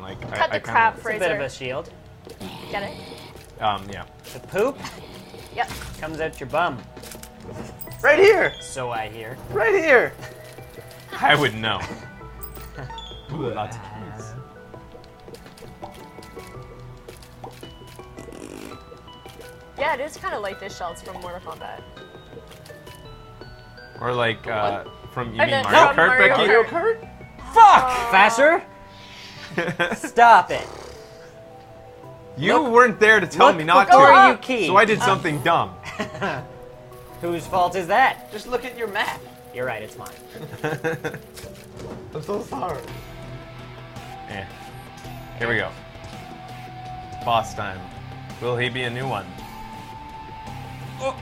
Like, Cut the crap, Fraser. It's a bit of a shield. Get it? Yeah. The poop Yep. comes out your bum. Right here. So I hear. Right here. I would know. Ooh, lots of keys. Yeah, it is kind of like the shells from Mortal Kombat. Or like, from, you Oh, mean no, Mario from Kart, Mario Becky? Mario Kart? Fuck! Faster? Stop it. You Look- weren't there to tell look me not before to. you key. So I did something dumb. Whose fault is that? Just look at your map. You're right, it's mine. I'm so sorry. Eh. Here we go. Boss time. Will he be a new one? Oh.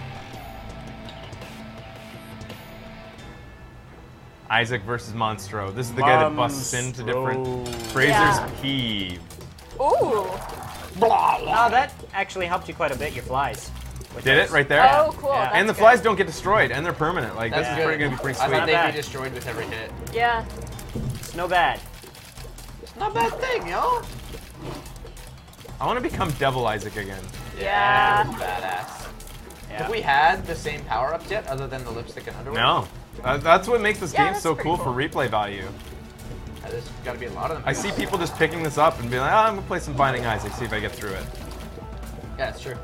Isaac versus Monstro. This is the guy that busts into different. Fraser's Yeah. peeve. Ooh. Oh, that actually helped you quite a bit, your flies. With Did those. it right there? Oh, cool. Yeah. That's And the good. flies don't get destroyed, and they're permanent. Like, That's this is good. pretty, gonna be pretty I sweet. thought they'd bad. be destroyed with every hit. Yeah. It's no bad. It's not a bad thing, yo. I want to become Devil Isaac again. Yeah. Badass. Yeah. Have we had the same power-ups yet, other than the lipstick and underwear? No. That's what makes this Yeah, game that's so pretty cool cool. for replay value. There's got to be a lot of them. I see people just picking this up and being like, oh, I'm going to play some Binding Isaac, see if I get through it. Yeah, it's true.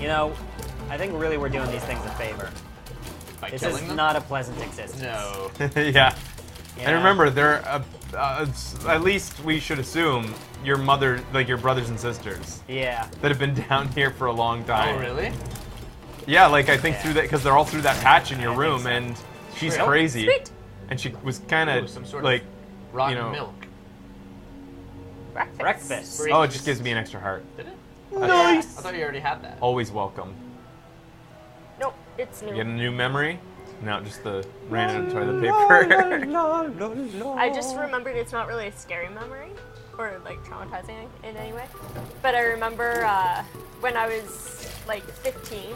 You know, I think really we're doing these things a favor. By This killing is them? not a pleasant existence. No. Yeah. Yeah. And remember, they're at least we should assume your mother, like your brothers and sisters, Yeah. that have been down here for a long time. Oh, really? Yeah, like I think Yeah. through that because they're all through that hatch in your I think room, so. and she's Sweet. crazy, Sweet. and she was kind Ooh, of some sort like, of rotten you know- milk. Breakfast. oh, it just gives me an extra heart. Did it? Nice. I thought you already had that. Always welcome. Nope, it's new. You get a new memory. Now just the random toilet paper. I just remembered it's not really a scary memory or like traumatizing in any way. But I remember when I was like 15,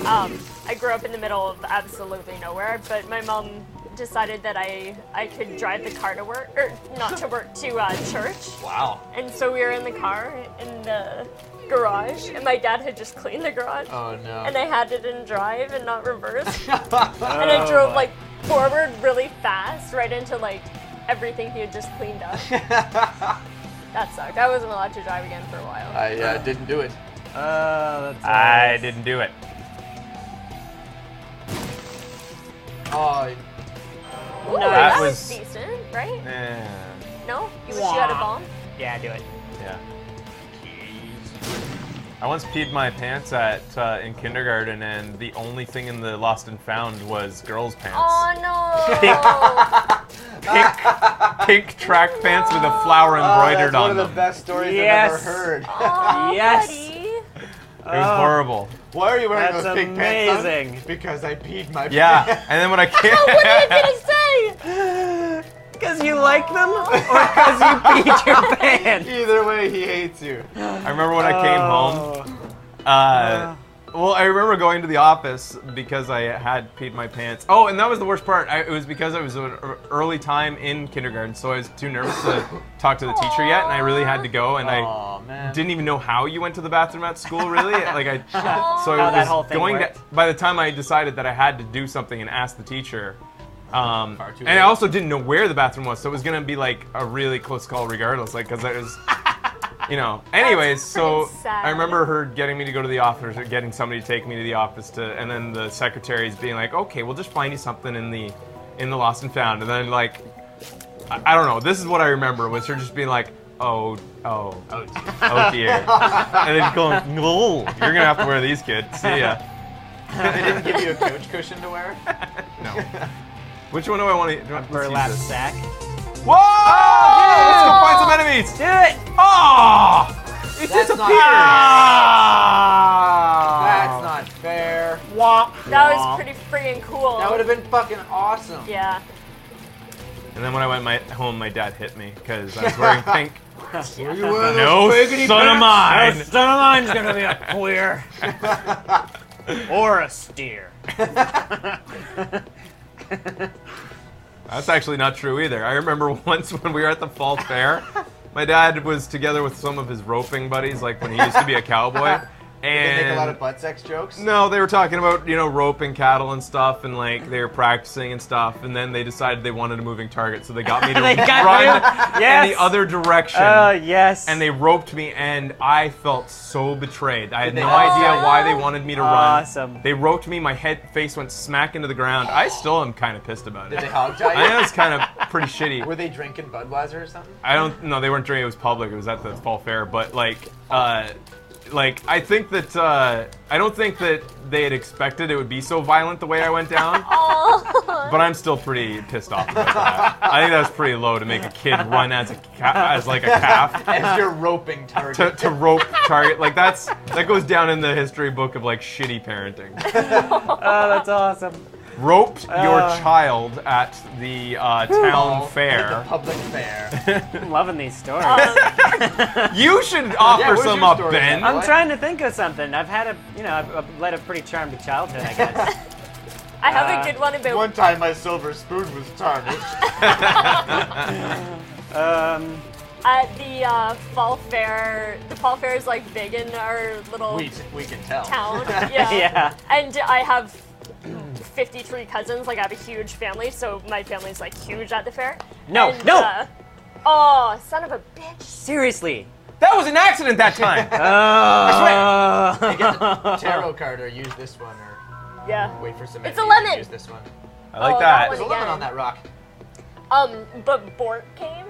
I grew up in the middle of absolutely nowhere, but my mom decided that I could drive the car to work, or not to work, to church. Wow. And so we were in the car in the garage, and my dad had just cleaned the garage. Oh, no. And I had it in drive and not reverse. And Oh, I drove boy. like forward really fast right into like everything he had just cleaned up. That sucked. I wasn't allowed to drive again for a while. I didn't do it. That's I didn't do it. Oh, Ooh, No, that that was was- decent, right? Eh, No? You wish you had a bomb? Yeah, do it. yeah. I once peed my pants at in kindergarten, and the only thing in the Lost and Found was girls' pants. Oh no! Pink track pants with a flower embroidered that's one on of the them. best stories Yes. I've ever heard. Oh, Yes. buddy. It was horrible. Why are you wearing That's those pink pants? amazing. Son? Because I peed my Yeah, pants. and then when I came, What are you gonna say? Because you like them, or because you beat your pants? Either way, he hates you. I remember when I came home. Well, I remember going to the office because I had peed my pants. Oh, and that was the worst part. It was because it was an early time in kindergarten, so I was too nervous to talk to the teacher yet, and I really had to go, and Aw, man. I didn't even know how you went to the bathroom at school, really. So How I that was whole thing going. worked. By the time I decided that I had to do something and ask the teacher. Far too And I late. also didn't know where the bathroom was, so it was gonna be like a really close call regardless, like because I was, you know. Anyways, so pretty sad. I remember her getting me to go to the office, or getting somebody to take me to the office and then the secretaries being like, okay, we'll just find you something in the Lost and Found, and then like, I don't know. This is what I remember was her just being like, oh dear, and then going, no, you're gonna have to wear these, kid. See ya. They didn't give you a couch cushion to wear? No. Which one do I want to? Burlap sack. Whoa! Let's go find some enemies. Do it! Oh! It That's disappeared. That's not fair. That was pretty freaking cool. That would have been fucking awesome. Yeah. And then when I went home, my dad hit me because I was wearing pink. Were you wearing No those son of mine. Son of mine's gonna be a queer. Or a steer. That's actually not true either. I remember once when we were at the fall fair, my dad was together with some of his roping buddies, like when he used to be a cowboy. Did And they make a lot of butt sex jokes? no, they were talking about, roping cattle and stuff, and like they were practicing and stuff, and then they decided they wanted a moving target, so they got me to They got run you? in Yes. the other direction. Yes. And they roped me, and I felt so betrayed. I had Did no they idea hog why tie they you? wanted me to Awesome. run. They roped me, my face went smack into the ground. I still am kind of pissed about Did it. they hog tie I know you? it's kind of pretty shitty. Were they drinking Budweiser or something? I don't know. They weren't drinking. It was public. It was at the fall fair. But I think that I don't think that they had expected it would be so violent the way I went down. Oh. But I'm still pretty pissed off about that. I think that's pretty low to make a kid run as like a calf As your roping target. to rope target. Like that goes down in the history book of like shitty parenting. Oh, that's awesome. Roped your child at the town fair. Public fair. I'm loving these stories. You should offer where's some your up, story, Ben. man? I'm trying to think of something. I've had I've led a pretty charmed childhood, I guess. I have a good one about. One time my silver spoon was tarnished. At the fall fair. The fall fair is like big in our little We can tell. town. Yeah. Yeah. And I have 53 cousins. Like I have a huge family, so my family's like huge at the fair. No, And, no. Oh, son of a bitch! Seriously. That was an accident that time. You get the tarot card or use this one or Yeah. wait for some It's a enemies and lemon. use this one. I like Oh, that. There's a lemon on that rock. But Bort came.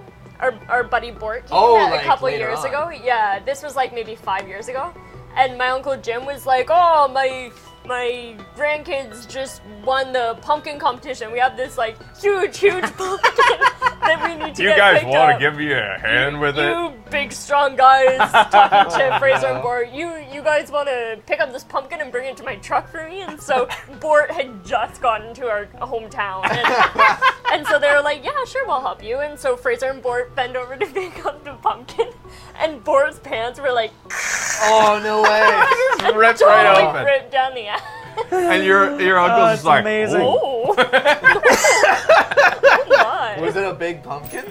Our buddy Bort came Oh, a like couple later years on. ago. Yeah, this was like maybe 5 years ago. And my Uncle Jim was like, oh, my grandkids just won the pumpkin competition. We have this like huge pumpkin that we need to You get guys picked want to up. give me a hand with it? You big strong guys talking to Fraser and Bort. You guys want to pick up this pumpkin and bring it to my truck for me? And so Bort had just gotten to our hometown, and so they were like, yeah, sure, we'll help you. And so Fraser and Bort bend over to pick up the pumpkin, and Bort's pants were like Oh, no way. Ripped totally right open. ripped down the ass. And your uncle's just it's like, amazing. "Oh." Oh. Oh my. Was it a big pumpkin?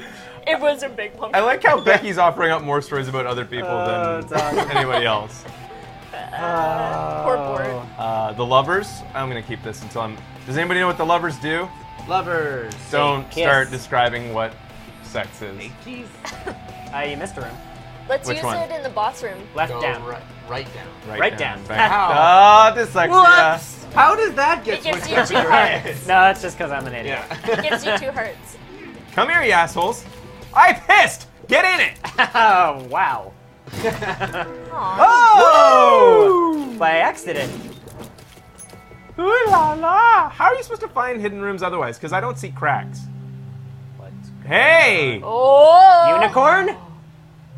It was a big pumpkin. I like how Becky's offering up more stories about other people it's than awesome. anybody else. Poor Bort. The lovers. I'm gonna keep this until I'm. Does anybody know what the lovers do? Lovers. Don't kiss. start describing what sex is. Keys. You missed a room. Let's Which use one? it in the boss room. Left Go down. right down. Right down. Back. How? Ah, dyslexia. How does that get It gives switched you up 2 in your hearts. head? No, it's just because I'm an idiot. Yeah. It gives you 2 hearts. Come here, you assholes. I pissed. Get in it. Oh, wow. Aw. Oh! By accident. Ooh la la. How are you supposed to find hidden rooms otherwise? Because I don't see cracks. Hey! Oh! Unicorn?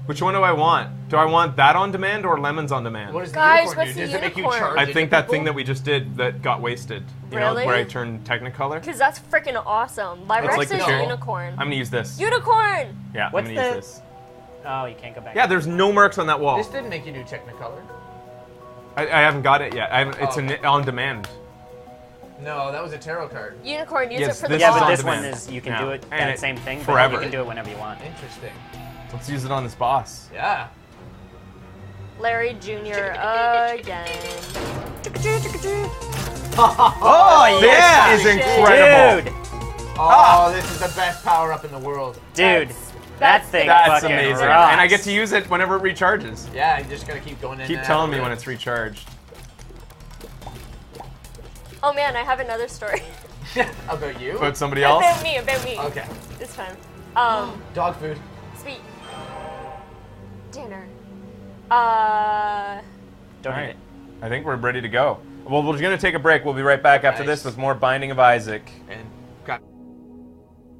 Which one do I want? Do I want that on demand or lemons on demand? What does the Guys, unicorn what's do? the Does it make you unicorn? charge I into think that people? thing that we just did that got wasted. You Really? know, where I turned Technicolor. Because that's freaking awesome. Lyrex like the is cherry. unicorn. I'm gonna use this. Unicorn! Yeah, What's I'm gonna the- use this. Oh, you can't go back. Yeah, there's no marks on that wall. This didn't make you do Technicolor. I haven't got it yet. I haven't, it's Oh. on demand. No, that was a tarot card. Unicorn, use Yes, it for the this Yeah, is but on this demand. one is, you can Yeah. do it, And that it- same thing, but forever. you can do it whenever you want. Interesting. Let's use it on this boss. Yeah. Larry Jr. again. Oh, yeah! This is Shit. incredible. Dude! Oh, this is the best power up in the world. Dude, That's- that that's thing That's fucking amazing. rocks. And I get to use it whenever it recharges. Yeah, you just gotta keep going in. Keep and telling out me of when it. it's recharged. Oh man, I have another story. About you? But somebody else? About me. Okay. This time. Dog food. Sweet. Dinner. Don't All hit right. it. I think we're ready to go. Well, we're going to take a break. We'll be right back after Nice. this with more Binding of Isaac. And